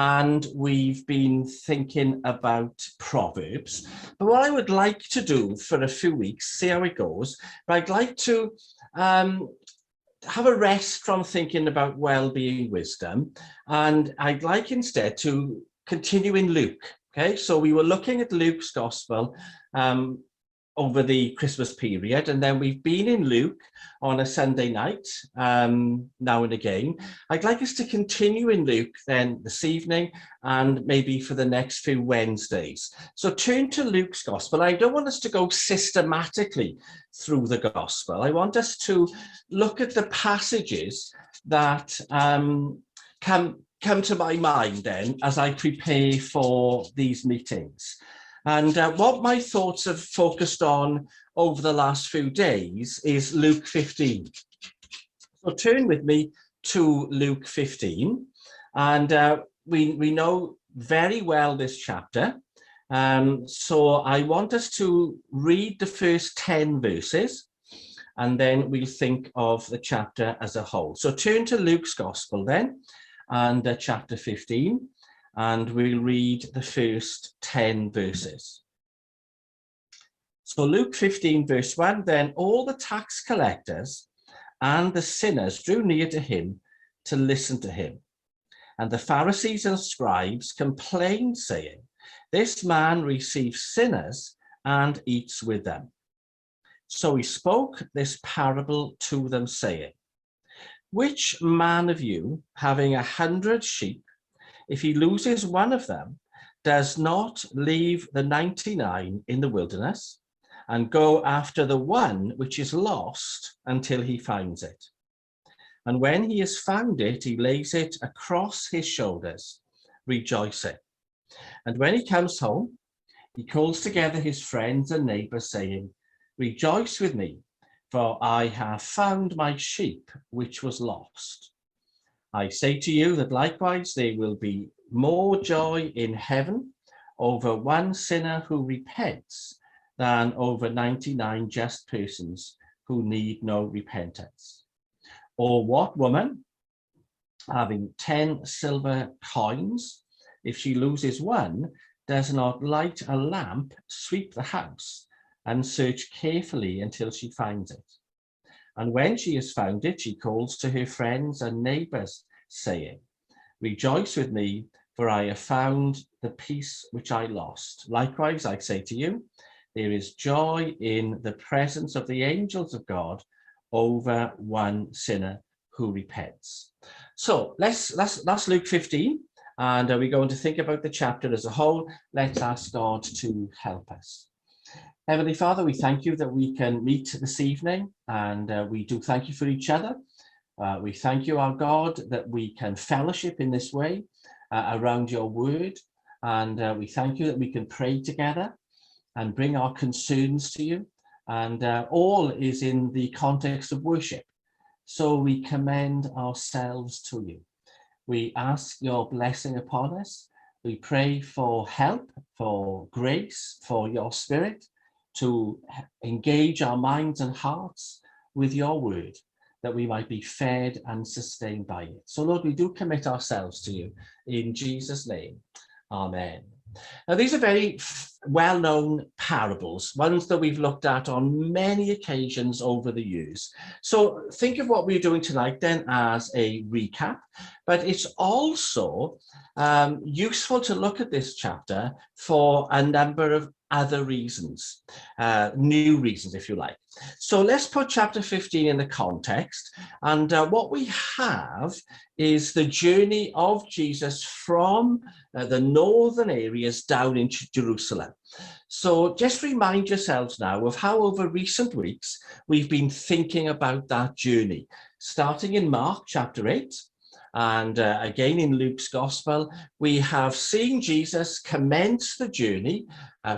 and we've been thinking about Proverbs. But what I would like to do for a few weeks, see how it goes, but I'd like to have a rest from thinking about well-being wisdom, and I'd like instead to continue in Luke. Okay, so we were looking at Luke's Gospel over the Christmas period, and then we've been in Luke on a Sunday night now and again. I'd like us to continue in Luke then this evening and maybe for the next few Wednesdays. So turn to Luke's Gospel. I don't want us to go systematically through the Gospel. I want us to look at the passages that come to my mind then as I prepare for these meetings. And what my thoughts have focused on over the last few days is Luke 15. So turn with me to Luke 15. And we know very well this chapter. So I want us to read the first 10 verses, and then we'll think of the chapter as a whole. So turn to Luke's Gospel then, and chapter 15. And we'll read the first 10 verses. So Luke 15 verse 1, then all the tax collectors and the sinners drew near to him to listen to him. And the Pharisees and scribes complained, saying, this man receives sinners and eats with them. So he spoke this parable to them, saying, which man of you, having 100 sheep, if he loses one of them, does not leave the 99 in the wilderness and go after the one which is lost until he finds it? And when he has found it, he lays it across his shoulders, rejoicing. And when he comes home, he calls together his friends and neighbors, saying, rejoice with me, for I have found my sheep which was lost. I say to you that likewise there will be more joy in heaven over one sinner who repents than over 99 just persons who need no repentance. Or what woman, having 10 silver coins, if she loses one, does not light a lamp, sweep the house, and search carefully until she finds it? And when she has found it, she calls to her friends and neighbors, saying, rejoice with me, for I have found the piece which I lost. Likewise, I say to you, there is joy in the presence of the angels of God over one sinner who repents. So that's Luke 15, and we're going to think about the chapter as a whole. Let's ask God to help us. Heavenly Father, we thank you that we can meet this evening, and we do thank you for each other. We thank you, our God, that we can fellowship in this way around your word, and we thank you that we can pray together and bring our concerns to you, and all is in the context of worship. So we commend ourselves to you. We ask your blessing upon us. We pray for help, for grace, for your Spirit to engage our minds and hearts with your word, that we might be fed and sustained by it. So Lord, we do commit ourselves to you in Jesus' name. Amen. Now, these are very well-known parables, ones that we've looked at on many occasions over the years. So think of what we're doing tonight then as a recap, but it's also useful to look at this chapter for a number of other reasons, new reasons, if you like. So let's put chapter 15 in the context, and what we have is the journey of Jesus from the northern areas down into Jerusalem. So just remind yourselves now of how over recent weeks we've been thinking about that journey, starting in Mark chapter 8, and again in Luke's Gospel, we have seen Jesus commence the journey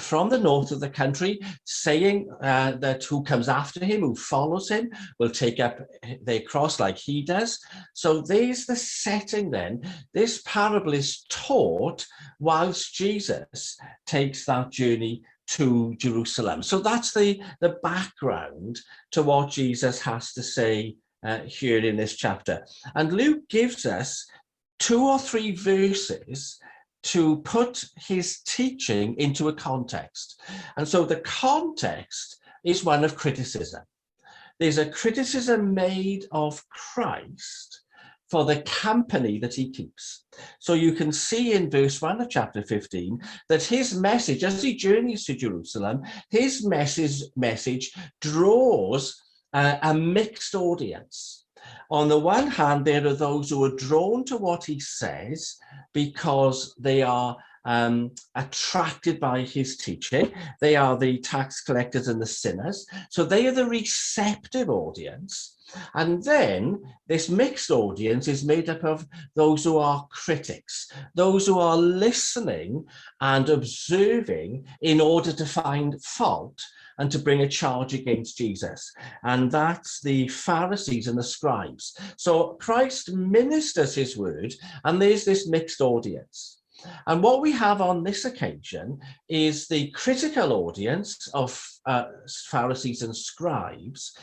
from the north of the country, saying that who comes after him, who follows him, will take up their cross like he does. So there's the setting then. This parable is taught whilst Jesus takes that journey to Jerusalem. So that's the background to what Jesus has to say here in this chapter. And Luke gives us 2 or 3 verses to put his teaching into a context. And so the context is one of criticism. There's a criticism made of Christ for the company that he keeps. So you can see in verse 1 of chapter 15 that his message, as he journeys to Jerusalem, his message draws a mixed audience. On the one hand, there are those who are drawn to what he says because they are attracted by his teaching. They are the tax collectors and the sinners. So they are the receptive audience. And then this mixed audience is made up of those who are critics, those who are listening and observing in order to find fault and to bring a charge against Jesus. And that's the Pharisees and the scribes. So Christ ministers his word, and there's this mixed audience. And what we have on this occasion is the critical audience of Pharisees and scribes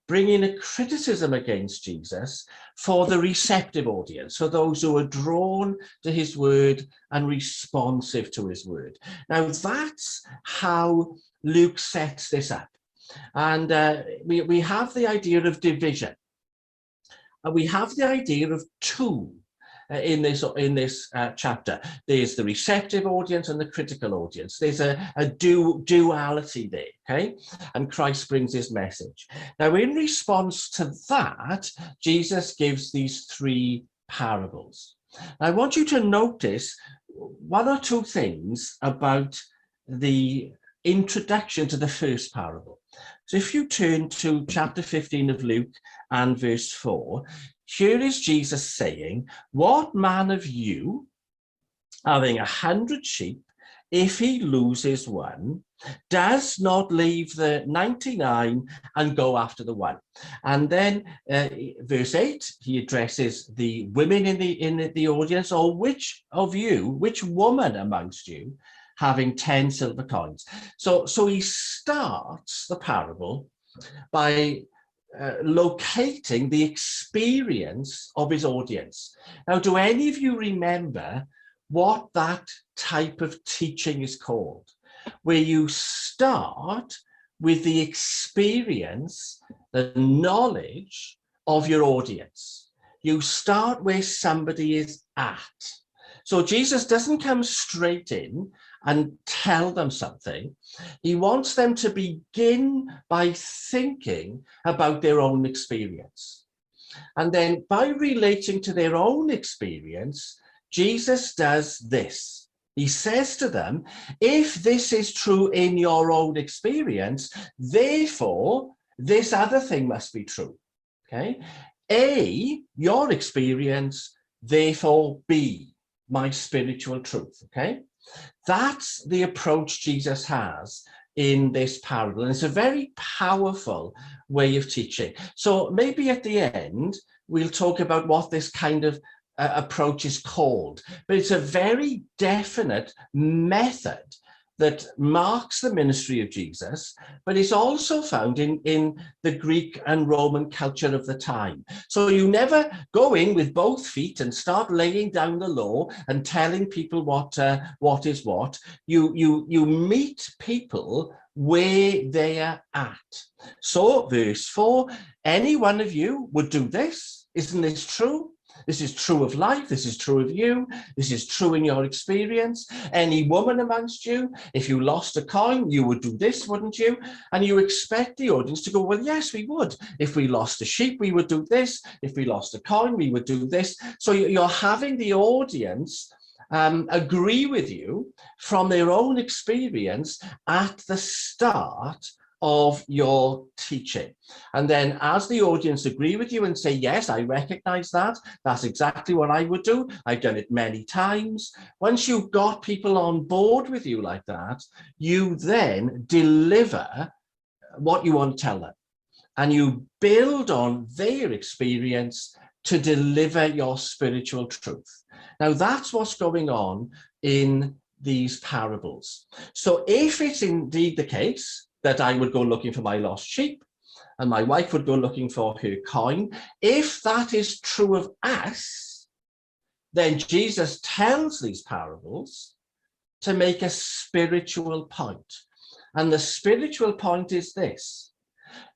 bringing a criticism against Jesus for the receptive audience, for those who are drawn to his word and responsive to his word. Now, that's how Luke sets this up. And we have the idea of division. And we have the idea of two in this chapter. There's the receptive audience and the critical audience. There's a duality there, okay? And Christ brings his message. Now, in response to that, Jesus gives these 3 parables. I want you to notice 1 or 2 things about the introduction to the first parable. So if you turn to chapter 15 of Luke and verse 4, here is Jesus saying, "What man of you, having 100 sheep, if he loses one, does not leave the 99 and go after the one?" And then verse 8, he addresses the women in the audience, or which woman amongst you, having 10 silver coins. So he starts the parable by locating the experience of his audience. Now, do any of you remember what that type of teaching is called? Where you start with the experience, the knowledge of your audience. You start where somebody is at. So Jesus doesn't come straight in and tell them something. He wants them to begin by thinking about their own experience. And then by relating to their own experience, Jesus does this. He says to them, if this is true in your own experience, therefore, this other thing must be true. Okay? A, your experience, therefore B, my spiritual truth. Okay? That's the approach Jesus has in this parable. And it's a very powerful way of teaching. So maybe at the end, we'll talk about what this kind of approach is called. But it's a very definite method that marks the ministry of Jesus, but it's also found in the Greek and Roman culture of the time. So you never go in with both feet and start laying down the law and telling people what is what. You meet people where they are at. So verse 4, any one of you would do this. Isn't this true? This is true of life. This is true of you. This is true in your experience. Any woman amongst you, if you lost a coin, you would do this, wouldn't you? And you expect the audience to go, well, yes, we would. If we lost a sheep, we would do this. If we lost a coin, we would do this. So you're having the audience agree with you from their own experience at the start of your teaching. And then as the audience agree with you and say, yes, I recognize that, that's exactly what I would do, I've done it many times. Once you've got people on board with you like that, you then deliver what you want to tell them. And you build on their experience to deliver your spiritual truth. Now, that's what's going on in these parables. So if it's indeed the case that I would go looking for my lost sheep and my wife would go looking for her coin, if that is true of us, then Jesus tells these parables to make a spiritual point. And the spiritual point is this: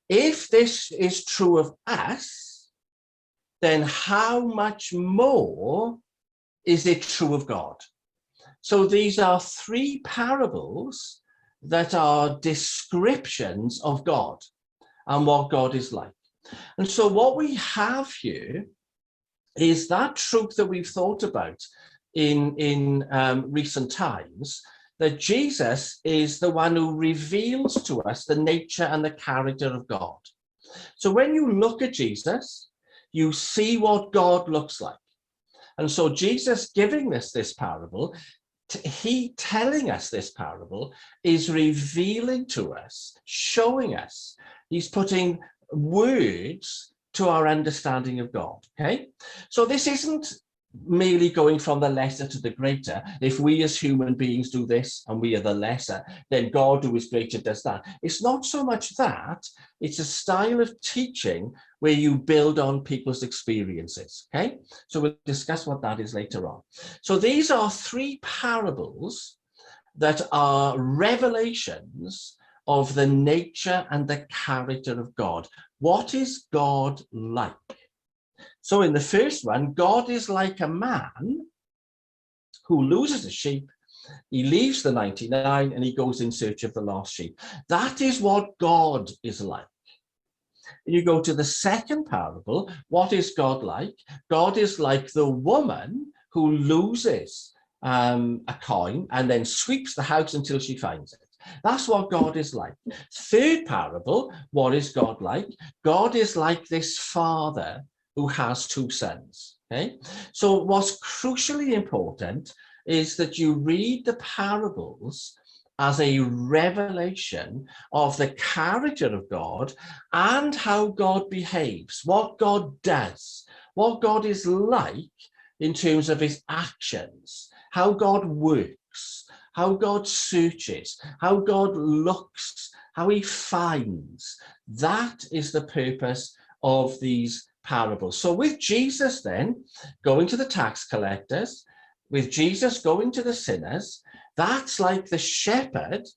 if this is true of us, then how much more is it true of God? So these are three parables that are descriptions of God and what God is like. And so what we have here is that truth that we've thought about in recent times, that Jesus is the one who reveals to us the nature and the character of God. So when you look at Jesus, you see what God looks like. And so Jesus giving us this parable, he telling us this parable is revealing to us, showing us, he's putting words to our understanding of God, okay? So this isn't merely going from the lesser to the greater. If we as human beings do this and we are the lesser, then God who is greater does that. It's not so much that, it's a style of teaching where you build on people's experiences, okay? So we'll discuss what that is later on. So these are three parables that are revelations of the nature and the character of God. What is God like? So in the first one, God is like a man who loses a sheep, he leaves the 99 and he goes in search of the lost sheep. That is what God is like. You go to the second parable, what is God like? God is like the woman who loses a coin and then sweeps the house until she finds it. That's what God is like. Third parable, what is God like? God is like this father who has two sons, okay? So what's crucially important is that you read the parables as a revelation of the character of God and how God behaves, what God does, what God is like in terms of his actions, how God works, how God searches, how God looks, how he finds. That is the purpose of these parables. So with Jesus then going to the tax collectors, with Jesus going to the sinners, that's like the shepherd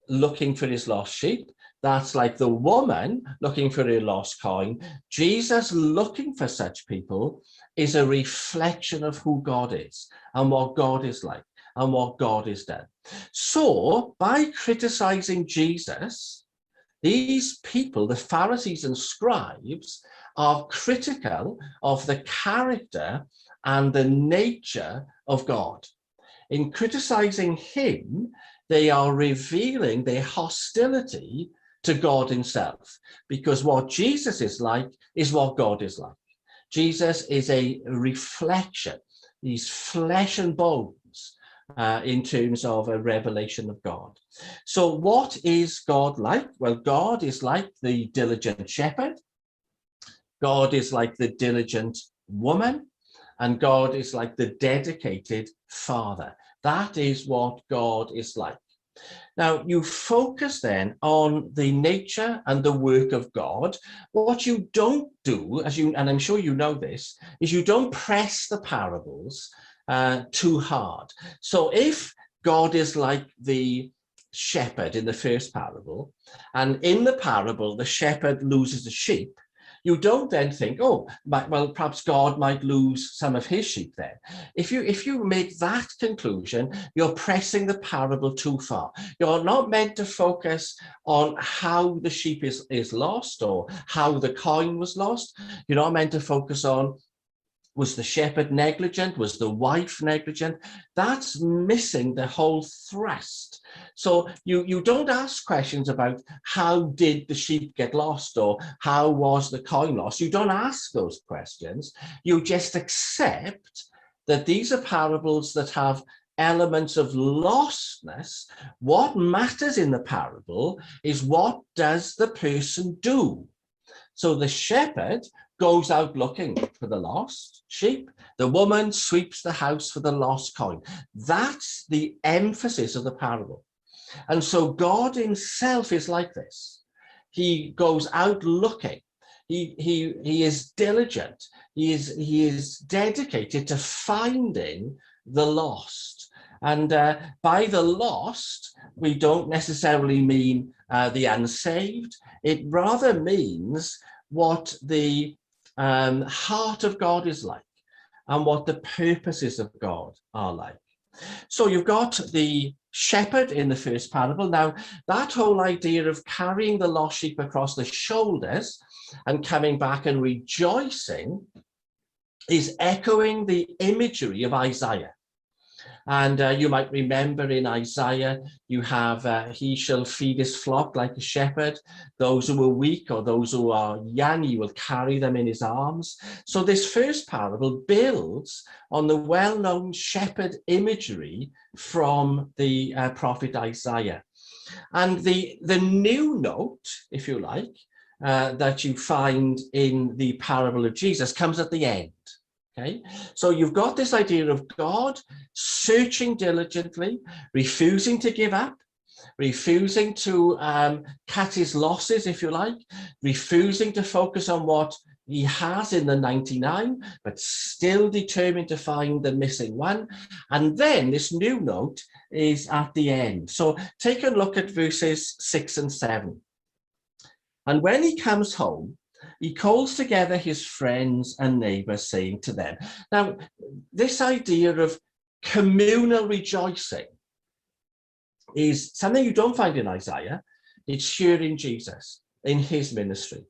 looking for his lost sheep. That's like the woman looking for her lost coin. Jesus looking for such people is a reflection of who God is and what God is like and what God has done. So by criticizing Jesus, these people, the Pharisees and scribes, are critical of the character and the nature of God. In criticizing him, they are revealing their hostility to God himself, because what Jesus is like is what God is like. Jesus is a reflection. He's flesh and bones in terms of a revelation of God. So what is God like? Well, God is like the diligent shepherd. God is like the diligent woman, and God is like the dedicated father. That is what God is like. Now, you focus then on the nature and the work of God. What you don't do, and I'm sure you know this, is you don't press the parables too hard. So if God is like the shepherd in the first parable, and in the parable, the shepherd loses a sheep, you don't then think, oh, well, perhaps God might lose some of his sheep there. If you make that conclusion, you're pressing the parable too far. You're not meant to focus on how the sheep is lost or how the coin was lost. You're not meant to focus on, was the shepherd negligent? Was the wife negligent? That's missing the whole thrust. So you don't ask questions about how did the sheep get lost or how was the coin lost. You don't ask those questions. You just accept that these are parables that have elements of lostness. What matters in the parable is what does the person do? So the shepherd goes out looking for the lost sheep. The woman sweeps the house for the lost coin. That's the emphasis of the parable. And so God himself is like this. He goes out looking. He is diligent. He is dedicated to finding the lost. And by the lost, we don't necessarily mean the unsaved. It rather means what the heart of God is like and what the purposes of God are like. So you've got the shepherd in the first parable. Now, that whole idea of carrying the lost sheep across the shoulders and coming back and rejoicing is echoing the imagery of Isaiah. And you might remember in Isaiah, you have, he shall feed his flock like a shepherd. Those who are weak or those who are young, he will carry them in his arms. So this first parable builds on the well-known shepherd imagery from the prophet Isaiah. And the new note, if you like, that you find in the parable of Jesus comes at the end. Okay, so you've got this idea of God searching diligently, refusing to give up, refusing to cut his losses, if you like, refusing to focus on what he has in the 99, but still determined to find the missing one. And then this new note is at the end. So take a look at verses 6 and 7. And when he comes home, he calls together his friends and neighbors, saying to them. Now, this idea of communal rejoicing is something you don't find in Isaiah. It's here in Jesus, in his ministry.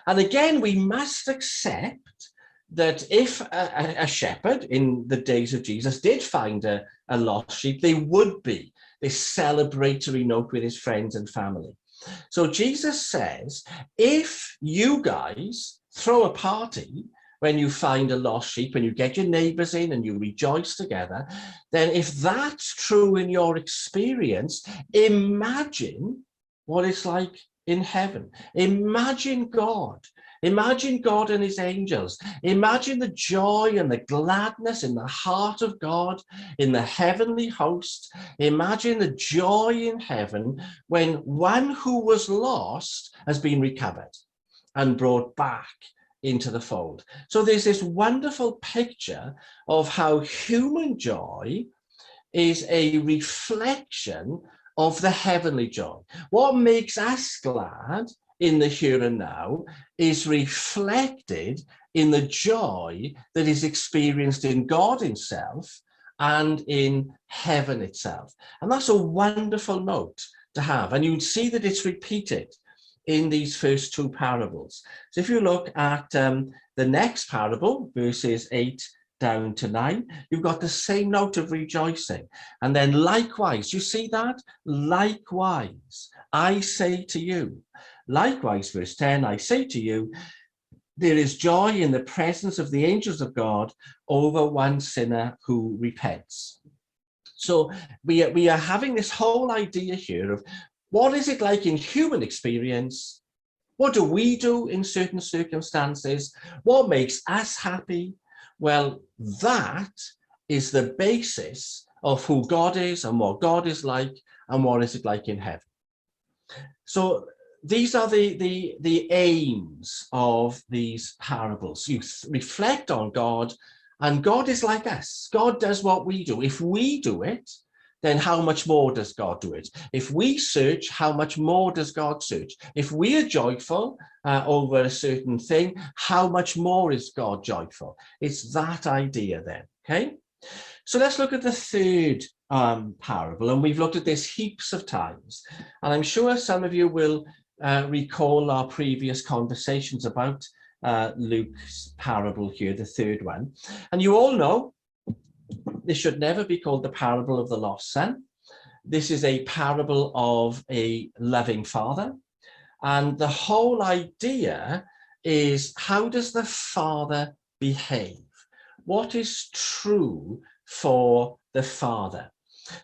And again, we must accept that if a shepherd in the days of Jesus did find a lost sheep, there would be this celebratory note with his friends and family. So Jesus says, if you guys throw a party when you find a lost sheep and you get your neighbors in and you rejoice together, then if that's true in your experience, imagine what it's like in heaven. Imagine God. Imagine God and his angels. Imagine the joy and the gladness in the heart of God in the heavenly host. Imagine the joy in heaven when one who was lost has been recovered and brought back into the fold. So there's this wonderful picture of how human joy is a reflection of the heavenly joy. What makes us glad in the here and now is reflected in the joy that is experienced in God himself and in heaven itself. And that's a wonderful note to have. And you can see that it's repeated in these first two parables. So if you look at the next parable, verses 8 down to 9, you've got the same note of rejoicing. And then likewise, you see that? Likewise, I say to you. Likewise, verse 10, I say to you, there is joy in the presence of the angels of God over one sinner who repents. So we are having this whole idea here of what is it like in human experience? What do we do in certain circumstances? What makes us happy? Well, that is the basis of who God is and what God is like and what is it like in heaven. So these are the aims of these parables. You reflect on God, and God is like us. God does what we do. If we do it, then how much more does God do it? If we search, how much more does God search? If we are joyful over a certain thing, how much more is God joyful? It's that idea then, okay? So let's look at the third parable, and we've looked at this heaps of times. And I'm sure some of you will recall our previous conversations about Luke's parable here, the third one. And you all know this should never be called the parable of the lost son. This is a parable of a loving father. And the whole idea is, how does the father behave? What is true for the father?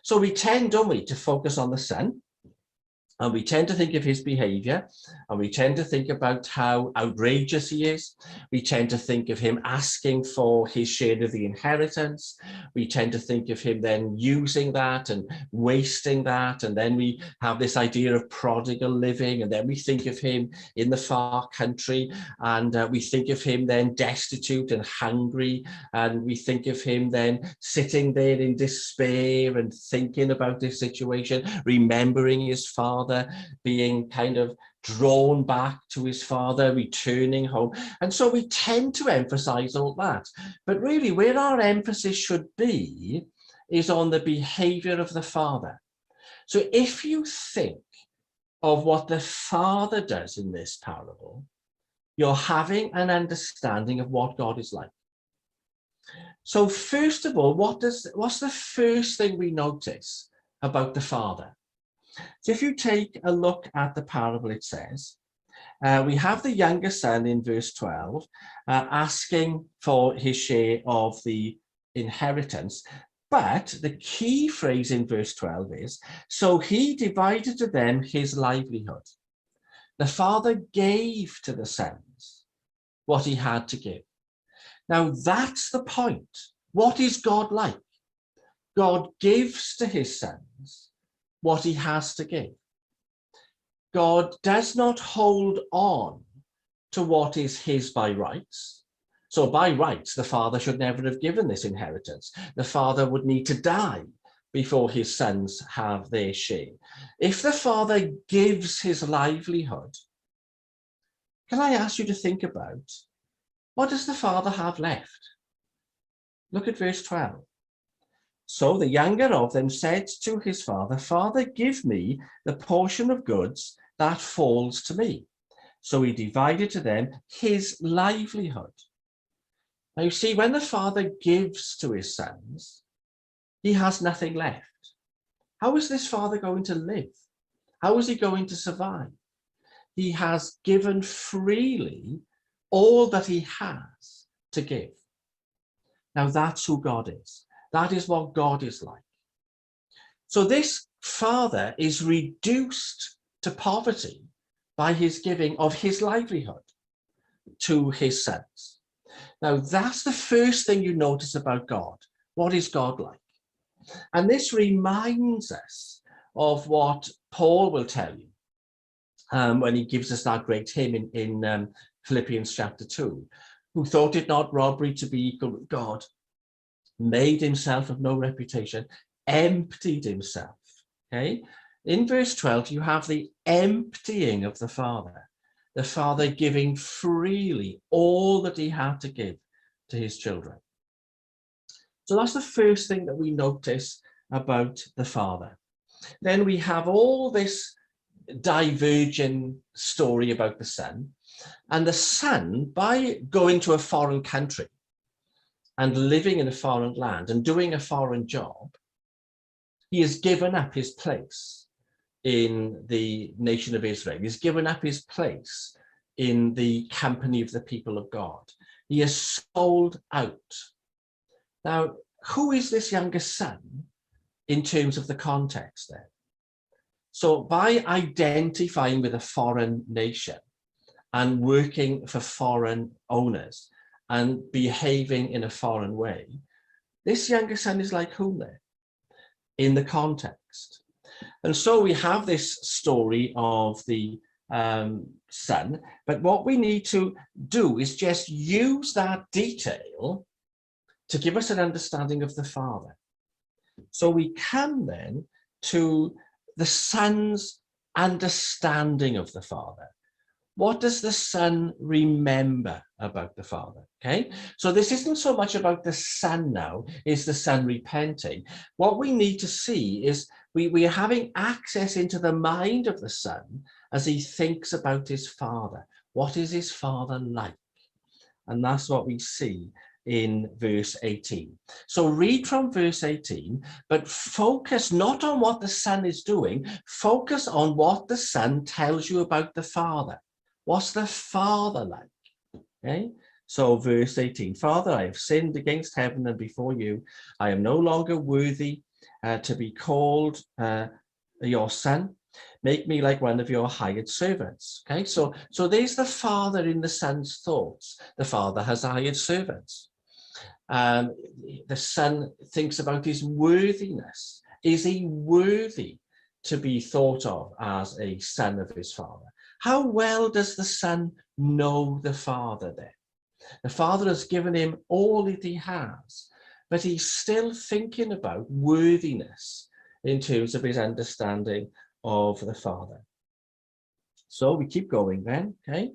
So we tend, don't we, to focus on the son. And we tend to think of his behavior, and we tend to think about how outrageous he is. We tend to think of him asking for his share of the inheritance. We tend to think of him then using that and wasting that. And then we have this idea of prodigal living. And then we think of him in the far country, and we think of him then destitute and hungry. And we think of him then sitting there in despair and thinking about this situation, remembering his father, being kind of drawn back to his father, returning home. And so we tend to emphasize all that. But really, where our emphasis should be is on the behavior of the father. So if you think of what the father does in this parable, you're having an understanding of what God is like. So first of all, what's the first thing we notice about the father? So if you take a look at the parable, it says, we have the younger son in verse 12 asking for his share of the inheritance. But the key phrase in verse 12 is, so he divided to them his livelihood. The father gave to the sons what he had to give. Now that's the point. What is God like? God gives to his sons what he has to give. God does not hold on to what is his by rights. So by rights, the father should never have given this inheritance. The father would need to die before his sons have their share. If the father gives his livelihood, can I ask you to think about, what does the father have left? Look at verse 12. So the younger of them said to his father, Father, give me the portion of goods that falls to me. So he divided to them his livelihood. Now you see, when the father gives to his sons, he has nothing left. How is this father going to live? How is he going to survive? He has given freely all that he has to give. Now that's who God is. That is what God is like. So this father is reduced to poverty by his giving of his livelihood to his sons. Now that's the first thing you notice about God. What is God like? And this reminds us of what Paul will tell you when he gives us that great hymn in Philippians chapter 2, who thought it not robbery to be equal with God, made himself of no reputation, emptied himself. Okay, in verse 12 you have the emptying of the father giving freely all that he had to give to his children. So that's the first thing that we notice about the father. Then we have all this divergent story about the son, and the son, by going to a foreign country and living in a foreign land and doing a foreign job, he has given up his place in the nation of Israel. He's given up his place in the company of the people of God. He has sold out. Now, who is this younger son in terms of the context then? So by identifying with a foreign nation and working for foreign owners and behaving in a foreign way, this younger son is like whom then in the context? And so we have this story of the son, but what we need to do is just use that detail to give us an understanding of the father. So we come then to the son's understanding of the father. What does the son remember about the father? Okay, so this isn't so much about the son now, is the son repenting. What we need to see is we are having access into the mind of the son as he thinks about his father. What is his father like? And that's what we see in verse 18. So read from verse 18, but focus not on what the son is doing, focus on what the son tells you about the father. What's the father like? Okay, so verse 18, Father, I have sinned against heaven and before you. I am no longer worthy to be called your son. Make me like one of your hired servants. Okay, so there's the Father in the Son's thoughts. The Father has hired servants. The Son thinks about his worthiness. Is he worthy to be thought of as a son of his Father? How well does the Son know the Father then? The Father has given him all that he has, but he's still thinking about worthiness in terms of his understanding of the Father. So we keep going then, okay?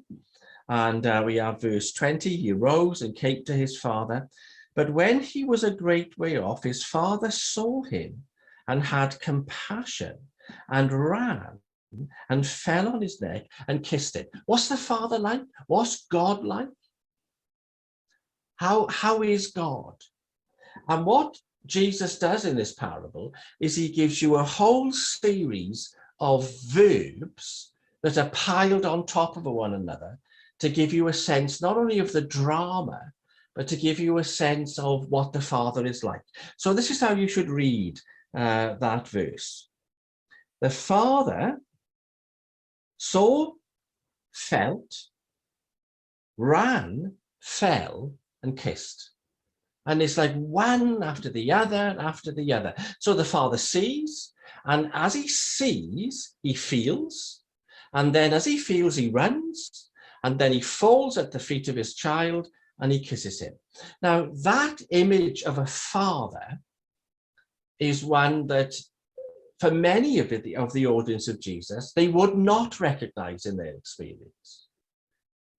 And we have verse 20, he rose and came to his father. But when he was a great way off, his father saw him and had compassion and ran and fell on his neck and kissed him. What's the Father like? What's God like? How is God? And what Jesus does in this parable is he gives you a whole series of verbs that are piled on top of one another to give you a sense not only of the drama, but to give you a sense of what the Father is like. So this is how you should read that verse. The Father saw, felt, ran, fell, and kissed. And it's like one after the other, after the other. So the Father sees, and as he sees, he feels. And then as he feels, he runs. And then he falls at the feet of his child and he kisses him. Now, that image of a father is one that, for many of the audience of Jesus, they would not recognize in their experience.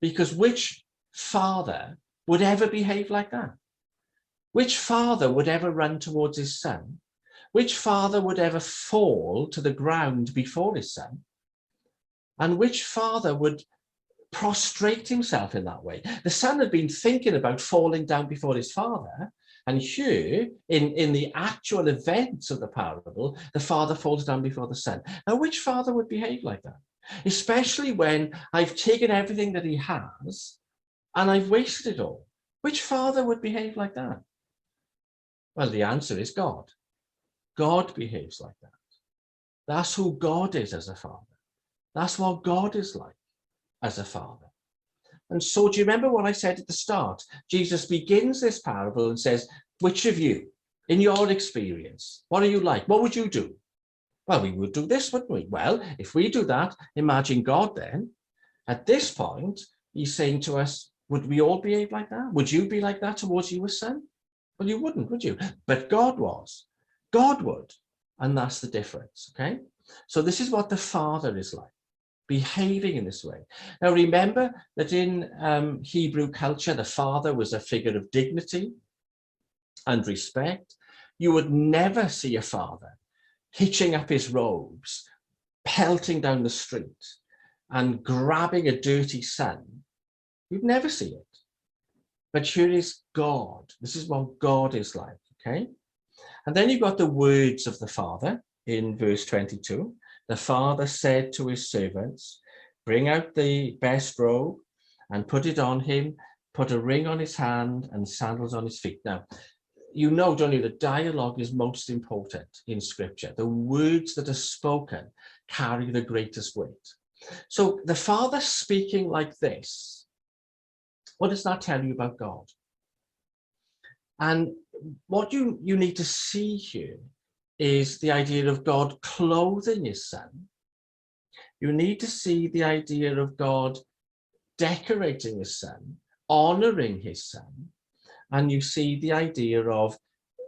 Because which father would ever behave like that? Which father would ever run towards his son? Which father would ever fall to the ground before his son? And which father would prostrate himself in that way? The son had been thinking about falling down before his father, and here, in the actual events of the parable, the father falls down before the son. Now, which father would behave like that? Especially when I've taken everything that he has and I've wasted it all. Which father would behave like that? Well, the answer is God. God behaves like that. That's who God is as a father. That's what God is like as a father. And so do you remember what I said at the start? Jesus begins this parable and says, which of you, in your experience, what are you like? What would you do? Well, we would do this, wouldn't we? Well, if we do that, imagine God then. At this point, he's saying to us, would we all behave like that? Would you be like that towards your son? Well, you wouldn't, would you? But God was. God would. And that's the difference, okay? So this is what the Father is like, behaving in this way. Now, remember that in Hebrew culture, the father was a figure of dignity and respect. You would never see a father hitching up his robes, pelting down the street and grabbing a dirty son. You'd never see it. But here is God. This is what God is like, okay? And then you've got the words of the Father in verse 22. The Father said to his servants, bring out the best robe and put it on him, put a ring on his hand and sandals on his feet. Now, you know, don't you, the dialogue is most important in Scripture. The words that are spoken carry the greatest weight. So the Father speaking like this, what does that tell you about God? And what you need to see here is the idea of God clothing his son. You need to see the idea of God decorating his son, honoring his son, and you see the idea of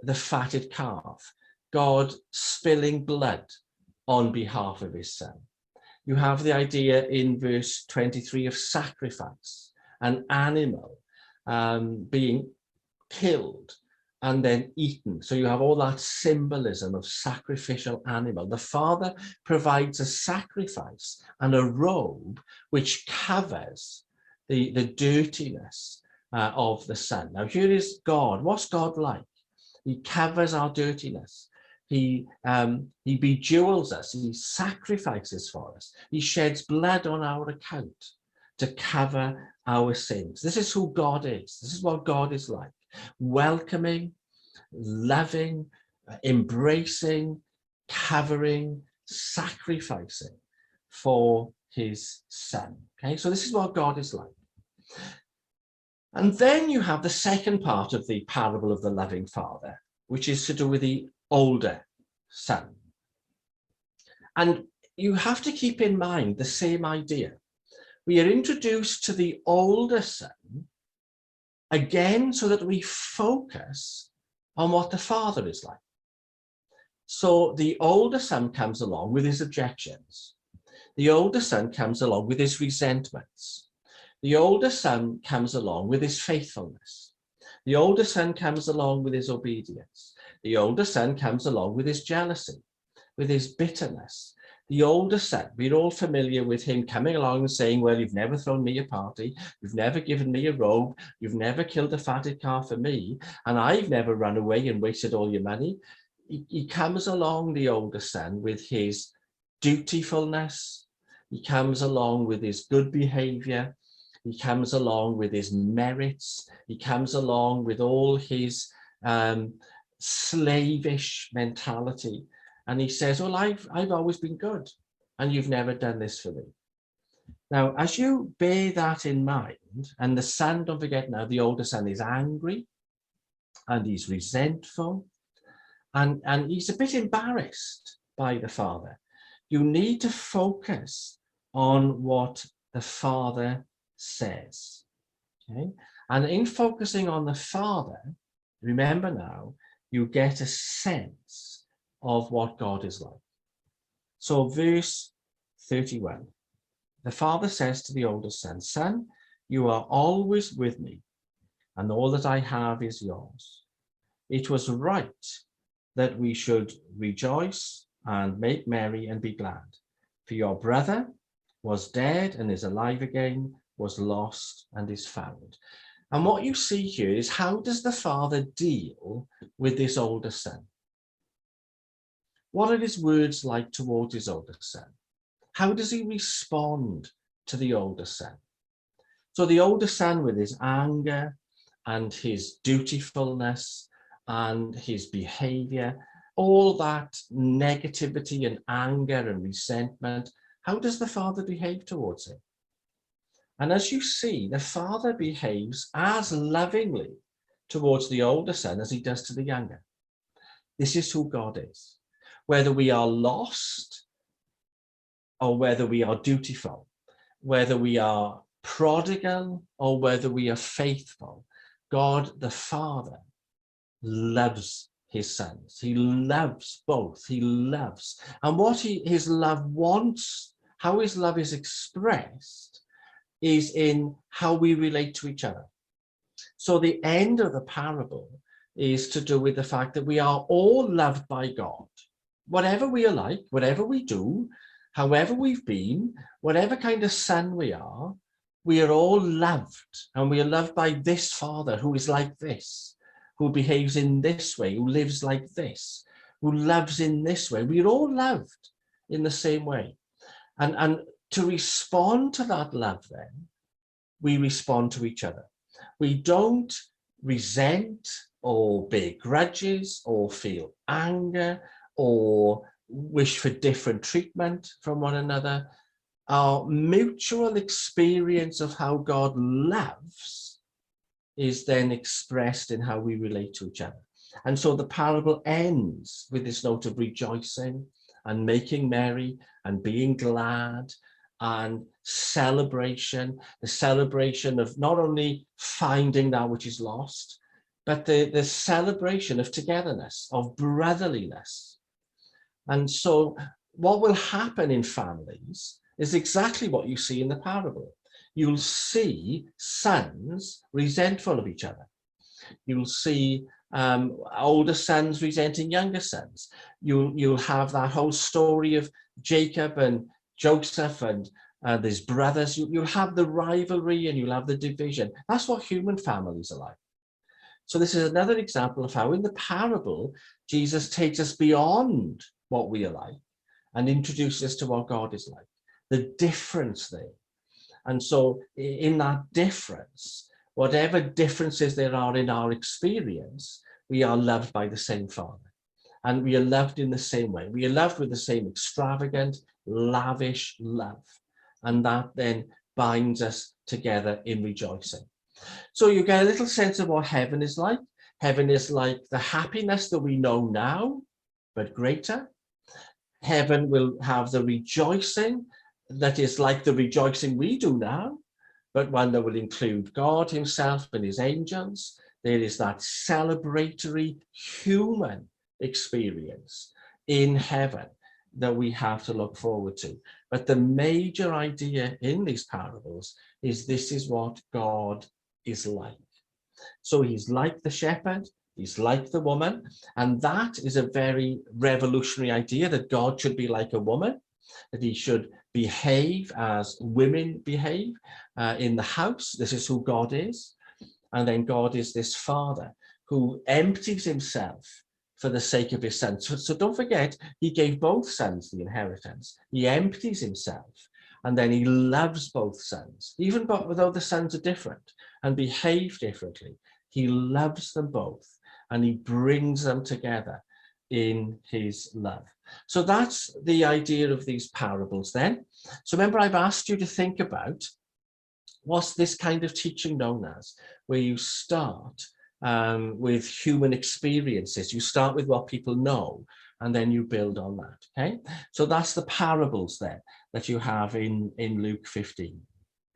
the fatted calf, God spilling blood on behalf of his son. You have the idea in verse 23 of sacrifice, an animal being killed and then eaten. So you have all that symbolism of sacrificial animal. The Father provides a sacrifice and a robe which covers the dirtiness of the Son. Now here is God. What's God like? He covers our dirtiness. He bejewels us. He sacrifices for us. He sheds blood on our account to cover our sins. This is who God is. This is what God is like. Welcoming, loving, embracing, covering, sacrificing for his son. Okay, so this is what God is like. And then you have the second part of the parable of the loving father, which is to do with the older son. And you have to keep in mind the same idea. We are introduced to the older son again so that we focus on what the father is like. So the older son comes along with his objections. The older son comes along with his resentments. The older son comes along with his faithfulness. The older son comes along with his obedience. The older son comes along with his jealousy, with his bitterness. The older son, we're all familiar with him coming along and saying, well, you've never thrown me a party, you've never given me a robe, you've never killed a fatted calf for me, and I've never run away and wasted all your money. He comes along, the older son, with his dutifulness. He comes along with his good behavior. He comes along with his merits. He comes along with all his slavish mentality. And he says, well, I've always been good, and you've never done this for me. Now, as you bear that in mind, and the son, don't forget now, the older son is angry, and he's resentful, and he's a bit embarrassed by the father. You need to focus on what the father says. Okay? And in focusing on the father, remember now, you get a sense of what God is like. So verse 31, the father says to the older son, son, you are always with me, and all that I have is yours. It was right that we should rejoice and make merry and be glad. For your brother was dead and is alive again, was lost and is found. And what you see here is, how does the father deal with this older son? What are his words like towards his older son? How does he respond to the older son? So the older son, with his anger and his dutifulness and his behavior, all that negativity and anger and resentment, how does the father behave towards him? And as you see, the father behaves as lovingly towards the older son as he does to the younger. This is who God is. Whether we are lost or whether we are dutiful, whether we are prodigal or whether we are faithful, God the Father loves his sons. He loves both. He loves. And what his love wants, how his love is expressed, is in how we relate to each other. So the end of the parable is to do with the fact that we are all loved by God. Whatever we are like, whatever we do, however we've been, whatever kind of son we are all loved. And we are loved by this Father who is like this, who behaves in this way, who lives like this, who loves in this way. We are all loved in the same way. And to respond to that love, then, we respond to each other. We don't resent or bear grudges or feel anger or wish for different treatment from one another. Our mutual experience of how God loves is then expressed in how we relate to each other. And so the parable ends with this note of rejoicing and making merry and being glad and celebration, the celebration of not only finding that which is lost, but the celebration of togetherness, of brotherliness. And so what will happen in families is exactly what you see in the parable. You'll see sons resentful of each other. You'll see older sons resenting younger sons. You'll have that whole story of Jacob and Joseph and his brothers. You'll have the rivalry and you'll have the division. That's what human families are like. So this is another example of how in the parable, Jesus takes us beyond what we are like and introduces us to what God is like, the difference there. And so in that difference, whatever differences there are in our experience, we are loved by the same Father. And we are loved in the same way. We are loved with the same extravagant, lavish love. And that then binds us together in rejoicing. So you get a little sense of what heaven is like. Heaven is like the happiness that we know now, but greater. Heaven will have the rejoicing that is like the rejoicing we do now, but one that will include God himself and his angels. There is that celebratory human experience in heaven that we have to look forward to. But the major idea in these parables is this is what God is like. So he's like the shepherd, he's like the woman, and that is a very revolutionary idea, that God should be like a woman, that he should behave as women behave in the house. This is who God is. And then God is this father who empties himself for the sake of his son. So don't forget, he gave both sons the inheritance. He empties himself, and then he loves both sons, even though the sons are different and behave differently. He loves them both, and he brings them together in his love. So that's the idea of these parables then. So remember, I've asked you to think about what's this kind of teaching known as, where you start with human experiences. You start with what people know, and then you build on that, okay? So that's the parables there that you have in Luke 15.